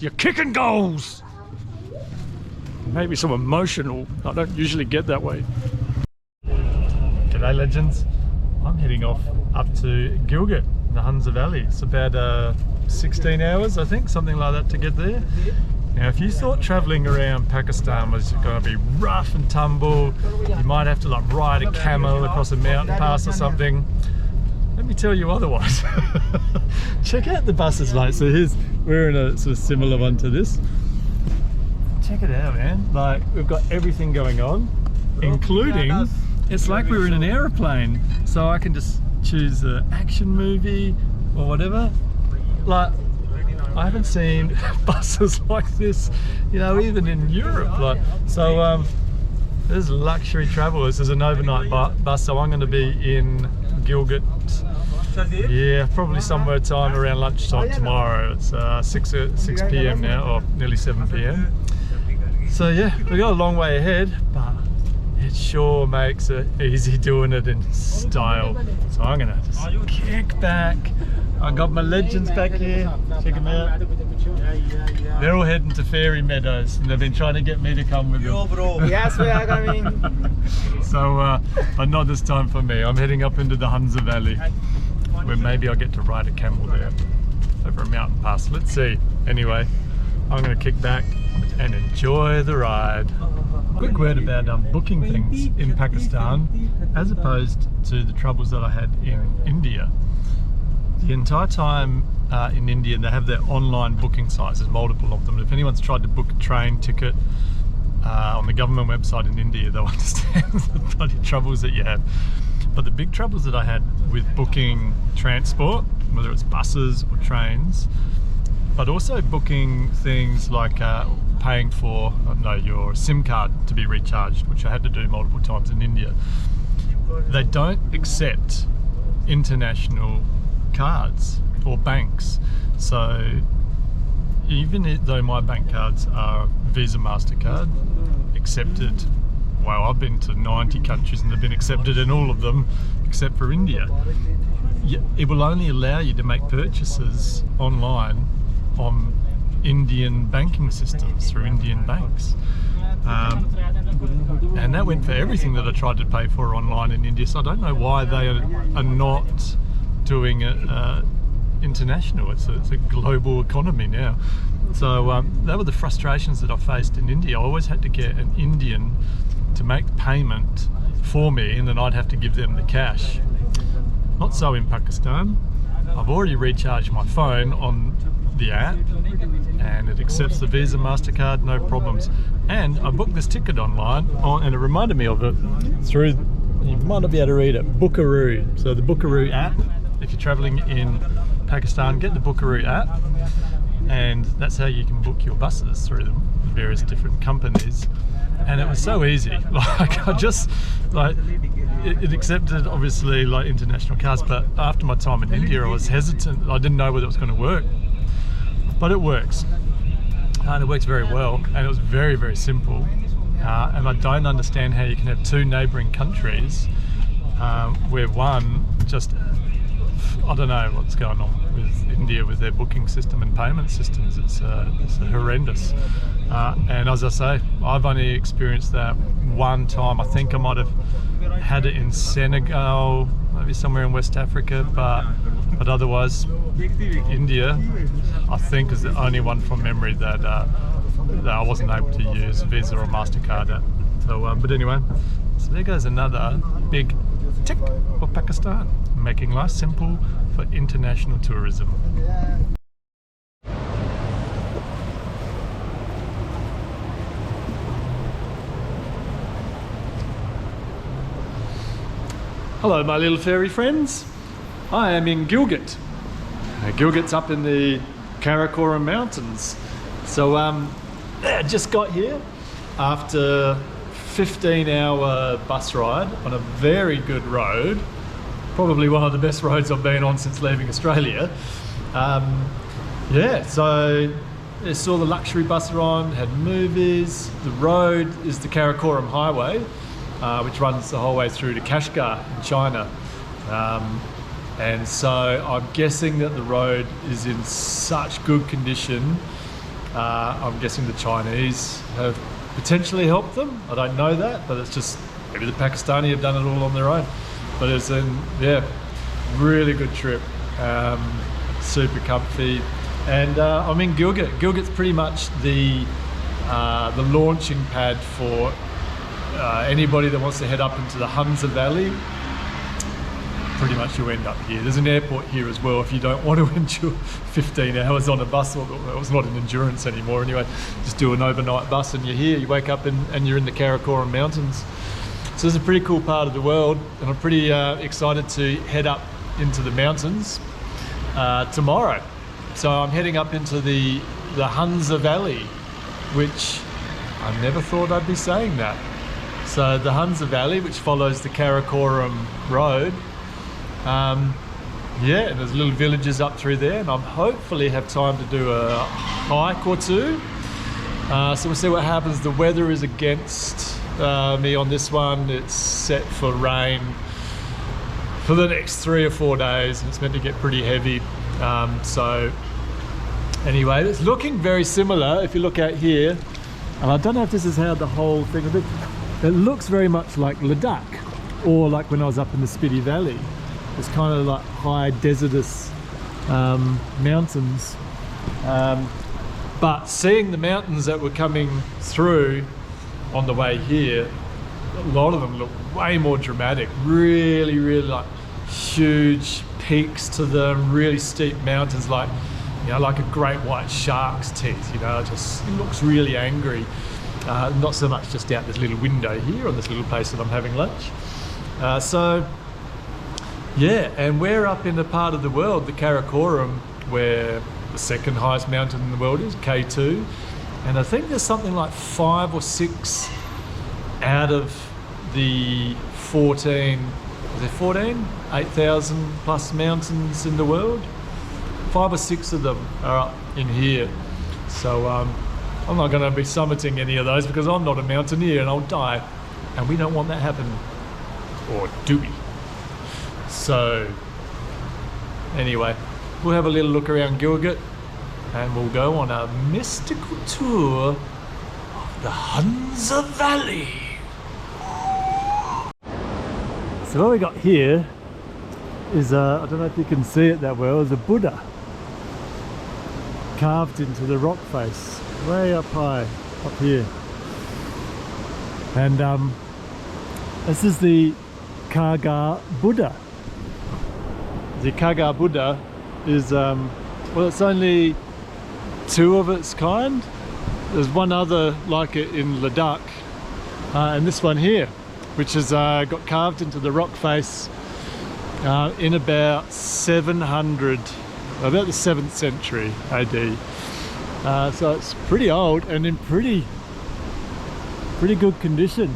You're kicking goals! Maybe some emotional. I don't usually get that way. G'day legends. I'm heading off up to Gilgit, the Hunza Valley. It's about 16 hours, I think, something like that to get there. Now, if you thought traveling around Pakistan was going to be rough and tumble, you might have to like ride a camel across a mountain pass or something, let me tell you otherwise. Check out the buses, mate. So we're in a sort of similar one to this. Check it out, man. Like, we've got everything going on, including, it's like we were in an aeroplane. So I can just choose an action movie or whatever. Like, I haven't seen buses like this, you know, even in Europe. Like, so there's luxury travel. This is an overnight bus, so I'm going to be in Gilgit. Yeah, probably somewhere time around lunchtime tomorrow. It's 6 p.m. now, or nearly 7 p.m. So yeah, we've got a long way ahead, but it sure makes it easy doing it in style. So I'm gonna just kick back. I got my legends back here. Check them out. They're all heading to Fairy Meadows, and they've been trying to get me to come with them. Yo, bro. Yes, we are coming. So, but not this time for me. I'm heading up into the Hunza Valley, where maybe I'll get to ride a camel there over a mountain pass. Let's see. Anyway, I'm going to kick back and enjoy the ride. Quick word about booking things in Pakistan as opposed to the troubles that I had in India. The entire time in India, they have their online booking sites. There's multiple of them. If anyone's tried to book a train ticket on the government website in India, they'll understand the bloody troubles that you have. But the big troubles that I had with booking transport, whether it's buses or trains, but also booking things like paying for your SIM card to be recharged, which I had to do multiple times in India. They don't accept international cards or banks. So even though my bank cards are Visa, MasterCard, accepted, well, I've been to 90 countries and they've been accepted in all of them except for India. It will only allow you to make purchases online on Indian banking systems through Indian banks. And that went for everything that I tried to pay for online in India. So I don't know why they are not doing it international. It's a global economy now. So that were the frustrations that I faced in India. I always had to get an Indian to make payment for me, and then I'd have to give them the cash. Not so in Pakistan. I've already recharged my phone on the app and it accepts the Visa, MasterCard, no problems. And I booked this ticket online and it reminded me of it through, you might not be able to read it, Bookaroo. So the Bookaroo app, if you're traveling in Pakistan, get the Bookaroo app, and that's how you can book your buses through the various different companies. And it was so easy. Like, I just, like, it accepted obviously like international cards, but after my time in India I was hesitant. I didn't know whether it was going to work, but it works, and it works very well, and it was very, very simple. And I don't understand how you can have two neighbouring countries where one just, I don't know what's going on with India with their booking system and payment systems. It's horrendous. And as I say, I've only experienced that one time. I think I might have had it in Senegal, maybe somewhere in West Africa, but otherwise, India, I think, is the only one from memory that I wasn't able to use Visa or MasterCard at. So, but anyway, so there goes another big tick for Pakistan, making life simple for international tourism. Hello my little fairy friends, I am in Gilgit. Gilgit's up in the Karakoram mountains. So I just got here after 15-hour bus ride on a very good road, probably one of the best roads I've been on since leaving Australia. Yeah, so I saw the luxury bus on, had movies. The road is the Karakoram highway, which runs the whole way through to Kargah in China. And so I'm guessing that the road is in such good condition I'm guessing the Chinese have potentially helped them. I don't know that, but it's just maybe the Pakistani have done it all on their own. But it's really good trip, super comfy, and I'm in Gilgit. Gilgit's pretty much the launching pad for anybody that wants to head up into the Hunza Valley. Pretty much you end up here. There's an airport here as well if you don't want to endure 15 hours on a bus. Well, it's not an endurance anymore anyway. Just do an overnight bus and you're here. You wake up and you're in the Karakoram mountains. So it's a pretty cool part of the world, and I'm pretty excited to head up into the mountains tomorrow. So I'm heading up into the Hunza Valley, which I never thought I'd be saying that. So the Hunza Valley, which follows the Karakoram road, and there's little villages up through there, and I'll hopefully have time to do a hike or two. So we'll see what happens. The weather is against me on this one. It's set for rain for the next 3 or 4 days, and it's meant to get pretty heavy. So anyway, it's looking very similar if you look out here, and I don't know if this is how the whole thing, it looks very much like Ladakh, or like when I was up in the Spiti Valley. It's kind of like high desertous mountains, but seeing the mountains that were coming through on the way here, a lot of them look way more dramatic, really like huge peaks to them, really steep mountains, like, you know, like a great white shark's teeth, you know. It looks really angry. Not so much just out this little window here on this little place that I'm having lunch. And we're up in the part of the world, the Karakoram, where the second highest mountain in the world is, K2. And I think there's something like 5 or 6 out of the 14, is there 14? 8,000 plus mountains in the world. 5 or 6 of them are up in here. So I'm not going to be summiting any of those because I'm not a mountaineer and I'll die. And we don't want that happen. Or do we? So anyway, we'll have a little look around Gilgit and we'll go on a mystical tour of the Hunza Valley. So what we got here is I don't know if you can see it that well, is a Buddha carved into the rock face, way up high, up here. And this is the Karga Buddha. The Karga Buddha is, well, it's only 2 of its kind. There's one other like it in Ladakh, and this one here, which has got carved into the rock face in about 700, about the 7th century AD. So it's pretty old and in pretty good condition,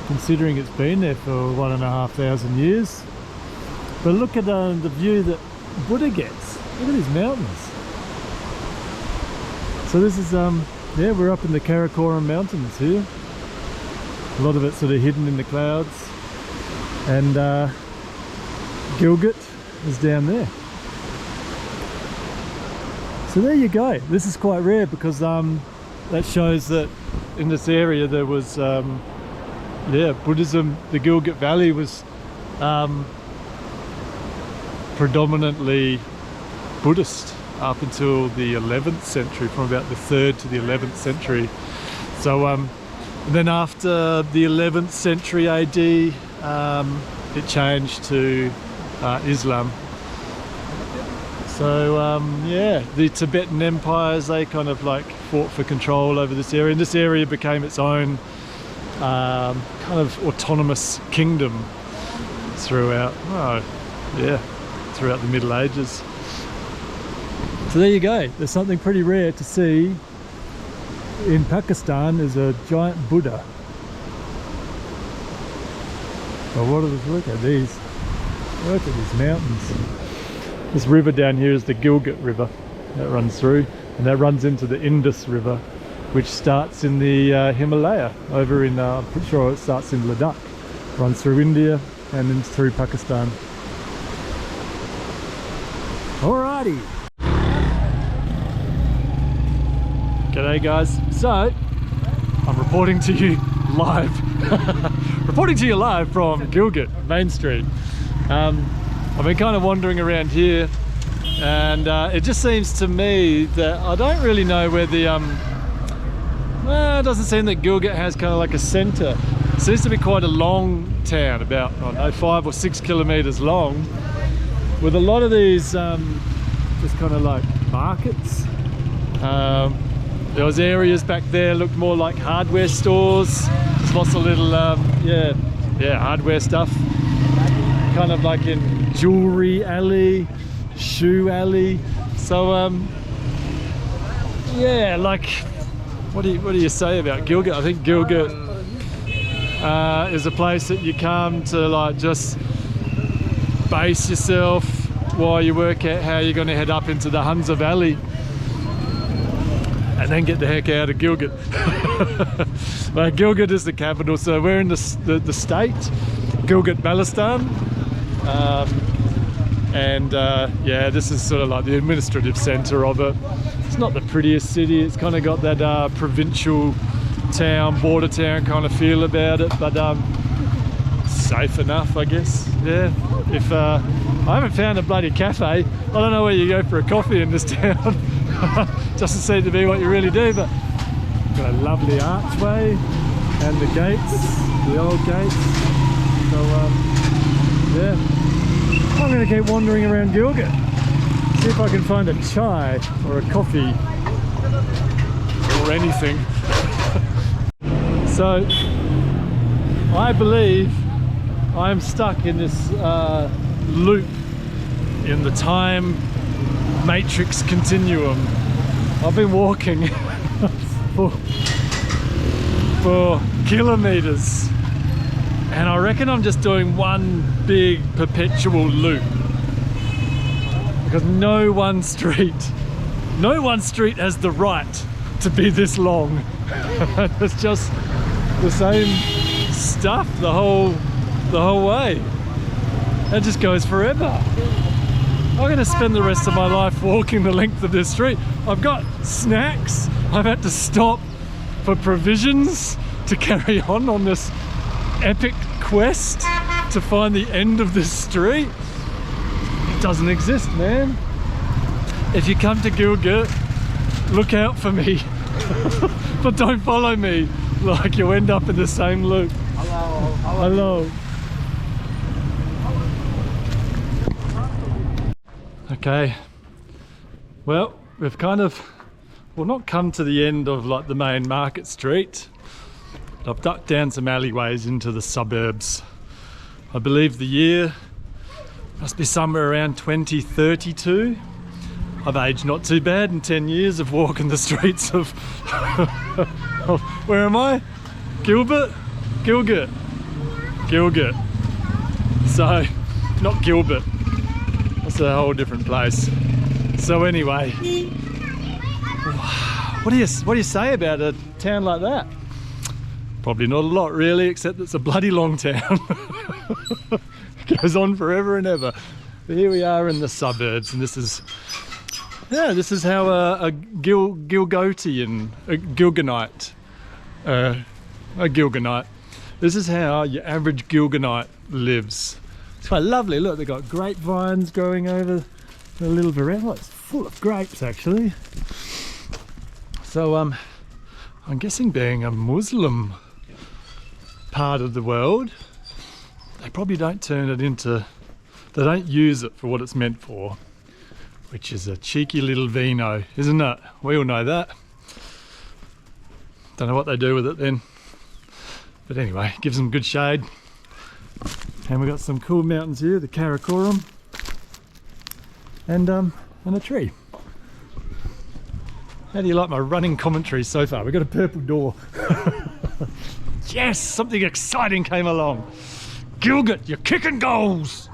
considering it's been there for 1,500 years. But look at the view that Buddha gets. Look at these mountains. So this is, we're up in the Karakoram mountains here. A lot of it sort of hidden in the clouds. And Gilgit is down there. So there you go. This is quite rare because that shows that in this area there was, Buddhism, the Gilgit Valley was predominantly Buddhist up until the 11th century, from about the 3rd to the 11th century. So then after the 11th century AD, it changed to Islam. So the Tibetan empires, they kind of like fought for control over this area, and this area became its own kind of autonomous kingdom throughout the Middle Ages. So there you go. There's something pretty rare to see in Pakistan, is a giant Buddha. Well, look at these. Look at these mountains. This river down here is the Gilgit River that runs through, and that runs into the Indus River, which starts in the Himalaya over in, I'm pretty sure it starts in Ladakh, runs through India and then through Pakistan. Alrighty. G'day guys. So, I'm reporting to you live. Reporting to you live from Gilgit, Main Street. I've been kind of wandering around here and it just seems to me that I don't really know where the, it doesn't seem that Gilgit has kind of like a centre. It seems to be quite a long town, about, I don't know, 5 or 6 kilometres long, with a lot of these just kind of like markets. There was areas back there looked more like hardware stores. There's lots of little, hardware stuff. Kind of like in jewelry alley, shoe alley. So, yeah, like, what do you say about Gilgit? I think Gilgit is a place that you come to, like, just base yourself while you work out how you're going to head up into the Hunza Valley. And then get the heck out of Gilgit. Well, Gilgit is the capital, so we're in the state, Gilgit-Baltistan. Yeah, this is sort of like the administrative centre of it. It's not the prettiest city, it's kind of got that provincial town, border town kind of feel about it, but safe enough, I guess. Yeah, if I haven't found a bloody cafe, I don't know where you go for a coffee in this town. Doesn't seem to be what you really do, but got a lovely archway and the gates, the old gates. So yeah, I'm going to keep wandering around Gilgit, see if I can find a chai or a coffee or anything. So I believe I'm stuck in this loop in the time matrix continuum. I've been walking for kilometers and I reckon I'm just doing one big perpetual loop, because no one street has the right to be this long. It's just the same stuff the whole way. It just goes forever. I'm going to spend the rest of my life walking the length of this street. I've got snacks. I've had to stop for provisions to carry on this epic quest to find the end of this street. It doesn't exist, man. If you come to Gilgit, look out for me. But don't follow me, like you end up in the same loop. Hello. Okay, well, we've kind of, well, not come to the end of like the main market street. I've ducked down some alleyways into the suburbs. I believe the year must be somewhere around 2032. I've aged not too bad in 10 years of walking the streets of, where am I? Gilgit? Gilgit. So, not Gilbert. It's a whole different place. So anyway, what do you say about a town like that? Probably not a lot really, except it's a bloody long town. It goes on forever and ever. But here we are in the suburbs, and this is how a Gilgotian, a Gilgonite. This is how your average Gilgonite lives. It's quite lovely. Look, they've got grapevines growing over the little veranda. It's full of grapes, actually. So, I'm guessing, being a Muslim part of the world, they probably don't turn it into, they don't use it for what it's meant for, which is a cheeky little vino, isn't it? We all know that. Don't know what they do with it then. But anyway, gives them good shade. And we've got some cool mountains here, the Karakoram, and a tree. How do you like my running commentary so far? We've got a purple door. Yes, something exciting came along. Gilgit, you're kicking goals.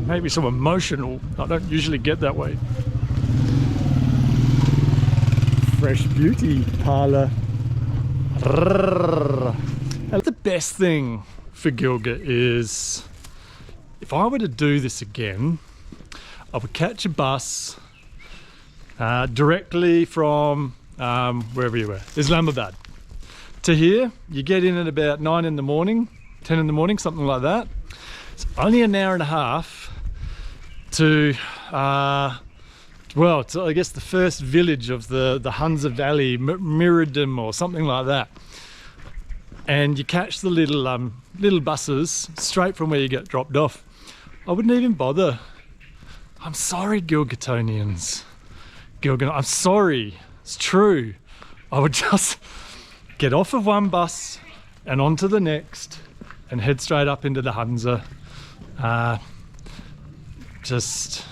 Maybe some emotional. I don't usually get that way. Fresh beauty parlour. The best thing for Gilgit is, if I were to do this again, I would catch a bus directly from wherever you were, Islamabad to here. You get in at about 9 in the morning, 10 in the morning, something like that. It's only an hour and a half to well, to, I guess, the first village of the Hunza Valley, Miradum or something like that. And you catch the little buses straight from where you get dropped off. I wouldn't even bother. I'm sorry, Gilgitonians. I'm sorry, it's true. I would just get off of one bus and onto the next and head straight up into the Hunza.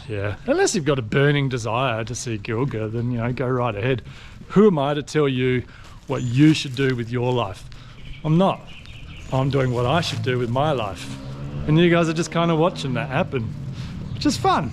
Yeah, unless you've got a burning desire to see Gilgit, then, you know, go right ahead. Who am I to tell you what you should do with your life? I'm not. I'm doing what I should do with my life. And you guys are just kind of watching that happen, which is fun.